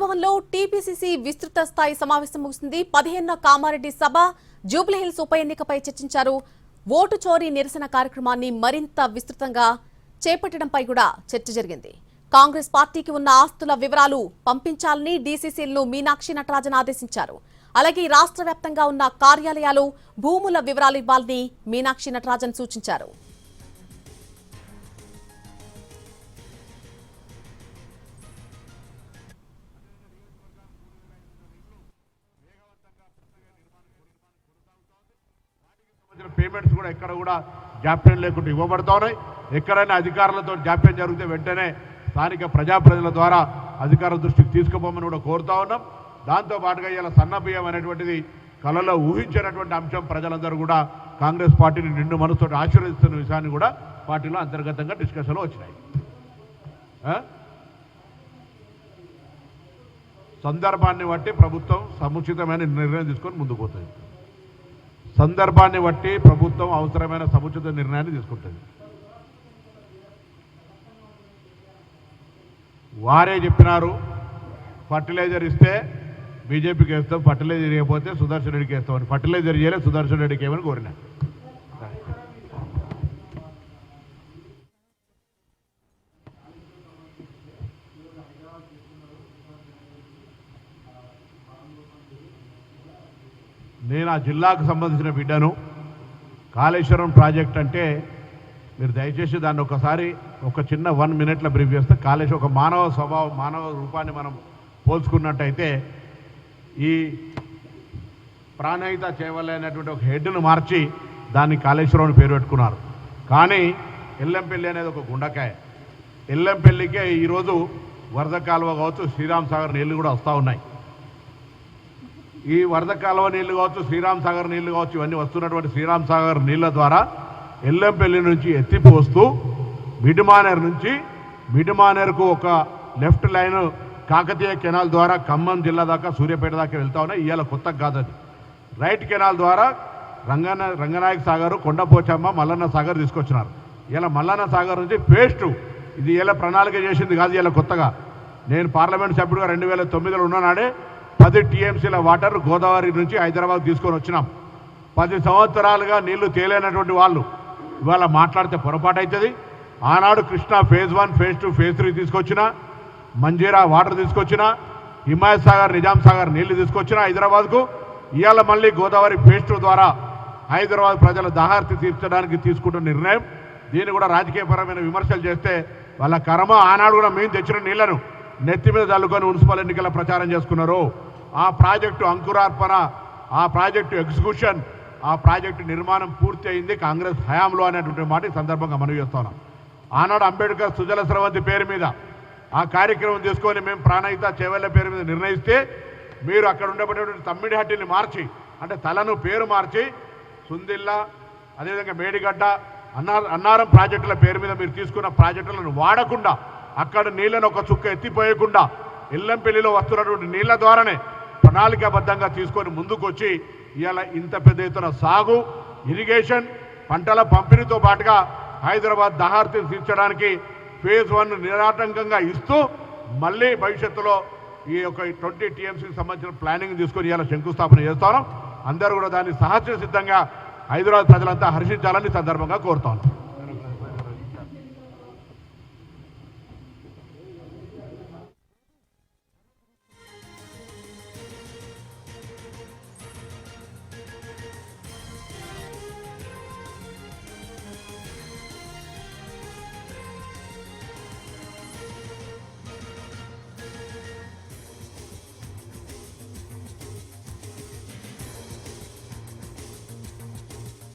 భవన్లో టీపీసీసీ విస్తృత స్థాయి సమావేశం ముగిసింది. 15వ కామారెడ్డి సభ, జూబ్లీహిల్స్ ఉప ఎన్నికపై చర్చించారు. ఓటు చోరీ నిరసన కార్యక్రమాన్ని మరింత విస్తృతంగా చేపట్టడంపై కూడా చర్చ జరిగింది. కాంగ్రెస్ పార్టీకి ఉన్న ఆస్తుల వివరాలు పంపించాలని డీసీసీలను మీనాక్షి నటరాజన్ ఆదేశించారు. అలాగే రాష్ట్ర వ్యాప్తంగా ఉన్న కార్యాలయాలు, భూముల వివరాలు ఇవ్వాలని మీనాక్షి నటరాజన్ సూచించారు. పేమెంట్స్ కూడా ఎక్కడ కూడా జాప్యం లేకుండా ఇవ్వబడతా ఉన్నాయి. ఎక్కడైనా అధికారులతో జాప్యం జరిగితే వెంటనే స్థానిక ప్రజల ద్వారా అధికారుల దృష్టికి తీసుకుపోమని కూడా కోరుతా ఉన్నాం. దాంతో పాటుగా ఇలా సన్నబియ్యం అనేటువంటిది కళలో ఊహించినటువంటి అంశం ప్రజలందరూ కూడా కాంగ్రెస్ పార్టీని నిండు మనసుతో ఆశీర్వదిస్తున్న విషయాన్ని కూడా పార్టీలో అంతర్గతంగా డిస్కషన్లో వచ్చినాయి. సందర్భాన్ని బట్టి ప్రభుత్వం సముచితమైన నిర్ణయం తీసుకొని ముందుకు పోతుంది. సందర్భాన్ని బట్టి ప్రభుత్వం అవసరమైన సముచిత నిర్ణయాన్ని తీసుకుంటుంది. వారే చెప్పినారు, ఫర్టిలైజర్ ఇస్తే బీజేపీకి వేస్తాం, ఫర్టిలైజర్ ఇవ్వకపోతే సుదర్శన్ రెడ్డికి వేస్తామని. ఫర్టిలైజర్ చేయలేదు, సుదర్శన్ రెడ్డికి ఏమని కోరినా. నేను ఆ జిల్లాకు సంబంధించిన బిడ్డను. కాళేశ్వరం ప్రాజెక్ట్ అంటే మీరు దయచేసి దాన్ని ఒకసారి ఒక చిన్న 1 మినిట్లో బ్రీఫ్ చేస్తే, కాళేశ్వరం ఒక మానవ స్వభావం, మానవ రూపాన్ని మనం పోల్చుకున్నట్టయితే ఈ ప్రాణహిత చేవలే అనేటువంటి ఒక హెడ్ను మార్చి దాన్ని కాళేశ్వరం అని పేరు పెట్టుకున్నారు. కానీ ఎల్లంపల్లి అనేది ఒక గుండకాయ. ఎల్లంపల్లికే ఈరోజు వరద కాలువ కావచ్చు, శ్రీరామ్ సాగర్ నీళ్లు కూడా వస్తూ ఉన్నాయి. ఈ వరద కాలువ నీళ్లు కావచ్చు, శ్రీరామ్ సాగర్ నీళ్లు కావచ్చు, ఇవన్నీ వస్తున్నటువంటి శ్రీరామ్ సాగర్ నీళ్ల ద్వారా ఎల్లంపల్లి నుంచి ఎత్తిపోస్తూ మిడిమానేర్ నుంచి మిడిమానేర్కు ఒక లెఫ్ట్ లైన్ కాకతీయ కెనాల్ ద్వారా ఖమ్మం జిల్లా దాకా, సూర్యాపేట దాకా వెళ్తా ఉన్నాయి. ఇవాళ కొత్తగా కాదు అది. రైట్ కెనాల్ ద్వారా రంగనాయక సాగర్, కొండపోచమ్మ, మల్లన్న సాగర్ తీసుకొచ్చినారు. ఇలా మల్లన్న సాగర్ నుంచి పేస్టు ఇది ఇలా ప్రణాళిక చేసింది కాదు, ఇలా కొత్తగా. నేను పార్లమెంట్ సభ్యుడిగా 2009లో ఉన్ననాడే 10 టీఎంసీల వాటర్ గోదావరి నుంచి హైదరాబాద్ తీసుకొని వచ్చినాం. 10 సంవత్సరాలుగా నీళ్లు తేలేనటువంటి వాళ్ళు ఇవాళ మాట్లాడితే పొరపాటు అవుతుంది. ఆనాడు కృష్ణా ఫేజ్ 1, ఫేజ్ 2, ఫేజ్ 3 తీసుకొచ్చినా, మంజీరా వాటర్ తీసుకొచ్చినా, హిమాయత్ సాగర్, నిజాం సాగర్ నీళ్లు తీసుకొచ్చినా హైదరాబాద్కు. ఇవాళ మళ్ళీ గోదావరి ఫేజ్ 2 ద్వారా హైదరాబాద్ ప్రజల దాహార్తి తీర్చడానికి తీసుకుంటున్న నిర్ణయం. దీన్ని కూడా రాజకీయపరమైన విమర్శలు చేస్తే వాళ్ళ కర్మ. ఆనాడు కూడా మేము తెచ్చిన నీళ్లను నెత్తి మీద చల్లుకొని మున్సిపల్ ఎన్నికల ప్రచారం చేసుకున్నారు. ఆ ప్రాజెక్టు అంకురార్పణ, ఆ ప్రాజెక్టు ఎగ్జిక్యూషన్, ఆ ప్రాజెక్టు నిర్మాణం పూర్తి అయింది కాంగ్రెస్ హయాంలో అనేటువంటి మాట ఈ సందర్భంగా మనవి చేస్తున్నాం. ఆనాడు అంబేద్కర్ సుజల స్రవంతి పేరు మీద ఆ కార్యక్రమం తీసుకొని మేము ప్రాణహిత చేవెళ్ల పేరు మీద నిర్ణయిస్తే, మీరు అక్కడ ఉండబడేటువంటి తమ్మిడిహట్టిని మార్చి, అంటే తలను పేరు మార్చి సుందిల్లా, అదేవిధంగా మేడిగడ్డ, అన్నారం ప్రాజెక్టుల పేరు మీద మీరు తీసుకున్న ప్రాజెక్టులను వాడకుండా, అక్కడ నీళ్లను ఒక చుక్క ఎత్తిపోయకుండా ఎల్లంపల్లిలో వస్తున్నటువంటి నీళ్ల ద్వారానే ప్రణాళికాబద్ధంగా తీసుకొని ముందుకు వచ్చి ఇవాళ ఇంత పెద్ద ఎత్తున సాగు, ఇరిగేషన్, పంటల పంపిణీతో పాటుగా హైదరాబాద్ దహార్తిని తీర్చడానికి ఫేజ్ 1 నిరాటంకంగా ఇస్తూ మళ్ళీ భవిష్యత్తులో ఈ యొక్క 20 టీఎంసీకి సంబంధించిన ప్లానింగ్ తీసుకొని ఇవాళ శంకుస్థాపన చేస్తాను. అందరూ కూడా దాన్ని సహజ సిద్ధంగా హైదరాబాద్ ప్రజలంతా హర్షించాలని సందర్భంగా కోరుతాను.